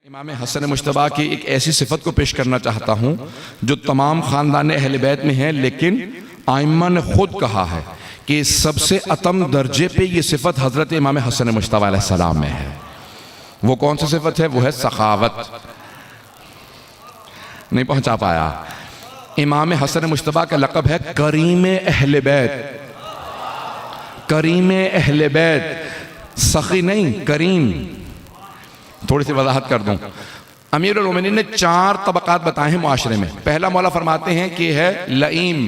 इमाम हसन मुश्तबा की एक ऐसी सिफत को पेश करना चाहता हूँ जो तमाम ख़ानदान अहले बैत में है, लेकिन आइम्मा ने खुद कहा है कि सबसे अतम दर्जे पे ये सिफत हज़रत इमाम हसन मुश्तबा अलैहिस्सलाम में है। वो कौन सी सिफत है? वो है सखावत। नहीं पहुँचा पाया। इमाम हसन मुश्तबा का लक़ब है करीम अहले बैत। करीम अहले बैत, सखी नहीं, करीम। थोड़ी सी वजाहत कर दूं। अमीरुल मोमिनीन ने 4 तबकात बताए हैं मुआशरे में। पहला मौला फरमाते हैं कि है लईम।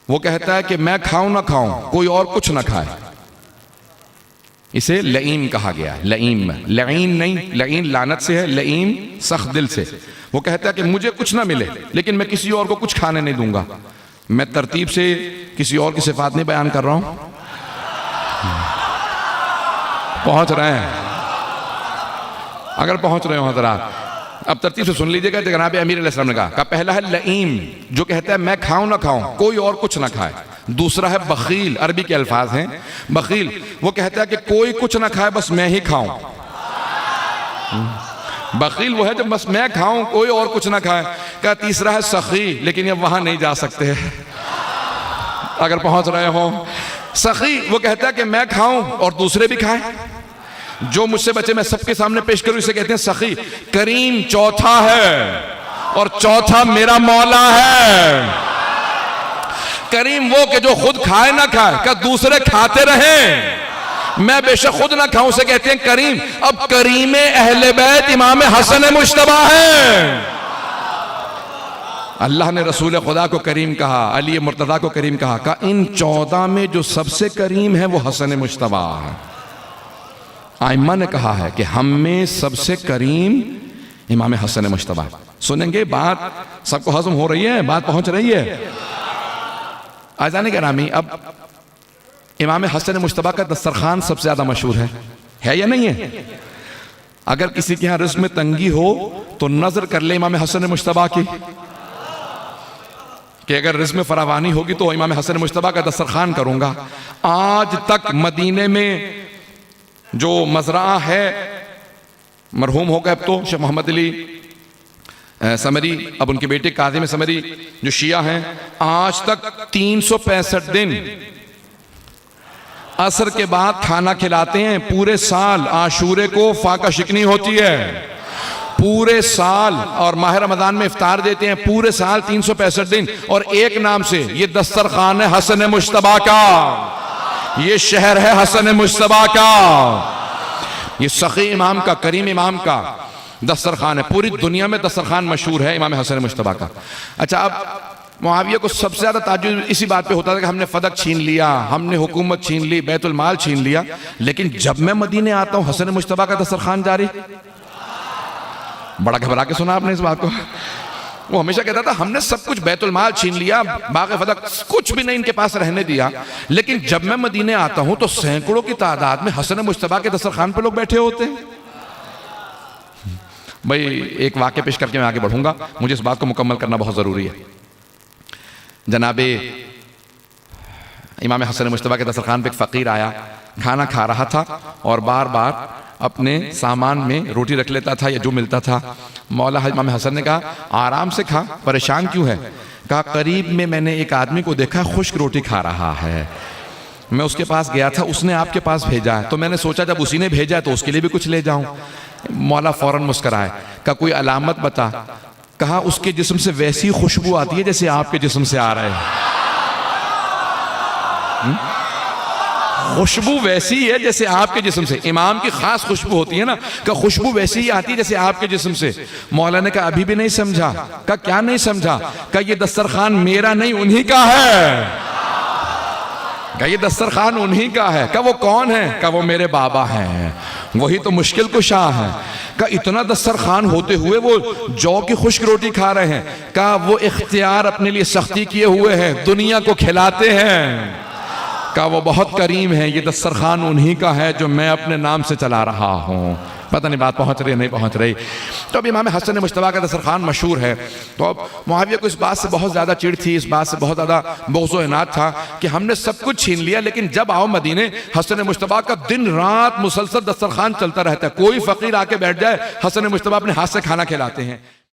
वो कहता है कि मैं खाऊं ना खाऊं, कोई और कुछ ना खाए, इसे लईम कहा गया। लईम, लईन नहीं, लईन लानत से है, लईम सख्त दिल से। वो कहता है कि मुझे कुछ ना मिले लेकिन मैं किसी और को कुछ खाने नहीं दूंगा। मैं तरतीब से किसी और की सिफात नहीं बयान कर रहा हूं, पहुंच रहे हैं? अगर पहुंच रहे हो हज़रात अब तरतीब से सुन लीजिएगा। जनाब अमीर अलैहिस्सलाम ने कहा पहला है लईम, जो कहता है मैं खाऊं ना खाऊं, कोई और कुछ ना खाए। दूसरा है बखील, अरबी के अल्फाज हैं बखील। वो कहता है कि कोई कुछ ना खाए, बस मैं ही खाऊं। बखील वो है जब बस मैं खाऊं, कोई और कुछ ना खाए। क्या तीसरा है सखी, लेकिन ये वहां नहीं जा सकते अगर पहुंच रहे हो। सखी वो कहता है कि मैं खाऊं और दूसरे भी खाएं, जो मुझसे बचे मैं सबके सामने पेश करूं, इसे कहते हैं सखी। करीम चौथा है और चौथा मेरा मौला है। करीम वो कि जो खुद खाए ना खाए, क्या दूसरे खाते रहे, मैं बेशक खुद ना खाऊं, से कहते हैं करीम। अब करीम अहले बैत इमाम हसन मुश्तबा है। अल्लाह ने रसूल खुदा को करीम कहा, अली मुर्तज़ा को करीम कहा। इन 14 में जो सबसे करीम है वो हसन मुश्तबा है। आइम्मा ने कहा है कि हम में सबसे करीम इमाम हसन मुश्तबा। सुनेंगे बात, सबको हजम हो रही है, बात पहुंच रही है? आज़ान गिरामी, अब इमाम हसन मुश्तबा का दस्तरखान सबसे ज्यादा मशहूर है या नहीं है? अगर किसी के यहाँ रिज़्क़ में तंगी हो तो नजर कर ले इमाम हसन मुश्तबा की, कि अगर रिज़्क़ में फरावानी होगी तो इमाम हसन मुश्तबा का दस्तरखान करूंगा। आज तक मदीने में जो मजरा है, मरहूम हो गए अब तो, शेख मोहम्मद अली समरी, अब उनके बेटे काज़िम समरी जो शिया हैं, आज तक 365 दिन असर के बाद खाना खिलाते हैं। पूरे साल आशूरे को फाका शिकनी होती है, पूरे साल, और माह रमजान में इफ्तार देते हैं। पूरे साल 365 दिन, और एक नाम से ये दस्तरखान है हसन मुश्तबा का, ये शहर है हसन मुश्तबा का, ये सखी इमाम का, करीम इमाम का दस्तरखान है। पूरी दुनिया में दस्तरखान मशहूर है इमाम हसन मुश्तबा का। अच्छा, अब मुआविया को सबसे ज्यादा ताज्जुब इसी बात पे होता था कि हमने फदक छीन लिया, हमने हुकूमत छीन ली, बैतुल माल छीन लिया। लेकिन जब मैं मदीने आता हूं, हसन मुश्तबा का दस्तरखान जारी। बड़ा घबरा के सुना आपने इस बात को? वो हमेशा कहता था हमने सब कुछ बैतुल माल छीन लिया, बाग़े फदक कुछ भी नहीं इनके पास रहने दिया। लेकिन जब मैं मदीने आता हूं तो सैकड़ों की तादाद में हसन मुश्तबा के दस्तरखान पे लोग बैठे होते हैं। भाई एक वाक़या पेश करके मैं आगे बढ़ूंगा, मुझे इस बात को मुकम्मल करना बहुत जरूरी है। जनाबे इमाम हसन मुश्तबा के दस्तरखान पे एक फ़कीर आया, खाना खा रहा था और बार बार अपने सामान में रोटी रख लेता था या जो मिलता था। मौला इमाम हसन ने कहा आराम से खा, परेशान क्यों है? कहा करीब में मैंने एक आदमी को देखा खुश्क रोटी खा रहा है, मैं उसके पास गया था, उसने आपके पास भेजा है, तो मैंने सोचा जब उसी ने भेजा है तो उसके लिए भी कुछ ले जाऊं। मौला फौरन मुस्कराए, कहा कोई अलामत बता। कहा उसके जिस्म से वैसी खुशबू आती है जैसे आपके जिस्म से आ रहे हैं। खुशबू वैसी है जैसे आपके जिस्म से, इमाम की खास खुशबू होती है ना, का खुशबू वैसी ही आती है जैसे आपके जिस्म से। मौला ने कहा अभी भी नहीं समझा? का क्या नहीं समझा? का ये दस्तरखान मेरा नहीं उन्हीं का है। का ये दस्तरखान उन्हीं का है। का वो कौन है? का वो मेरे बाबा हैं, वही तो मुश्किल कुशा है। का इतना दस्तरखान होते हुए वो जौ की खुश्क रोटी खा रहे हैं। का वो इख्तियार अपने लिए सख्ती किए हुए हैं, दुनिया को खिलाते हैं। का वो बहुत करीम है, ये दस्तरखान उन्हीं का है जो मैं अपने नाम से चला रहा हूँ। पता नहीं बात पहुंच रही है नहीं पहुंच रही। तो अब इमाम हसन मुश्तबा का दस्तरखान मशहूर है। तो अब मुआविया को इस बात से बहुत ज़्यादा चिढ़ थी, इस बात से बहुत ज़्यादा बोझो इनाद था कि हमने सब कुछ छीन लिया, लेकिन जब आओ मदीने हसन मुश्तबा का दिन रात मुसलसल दस्तरखान चलता रहता है। कोई फ़कीर आके बैठ जाए, हसन मुश्तबा अपने हाथ से खाना खिलाते हैं।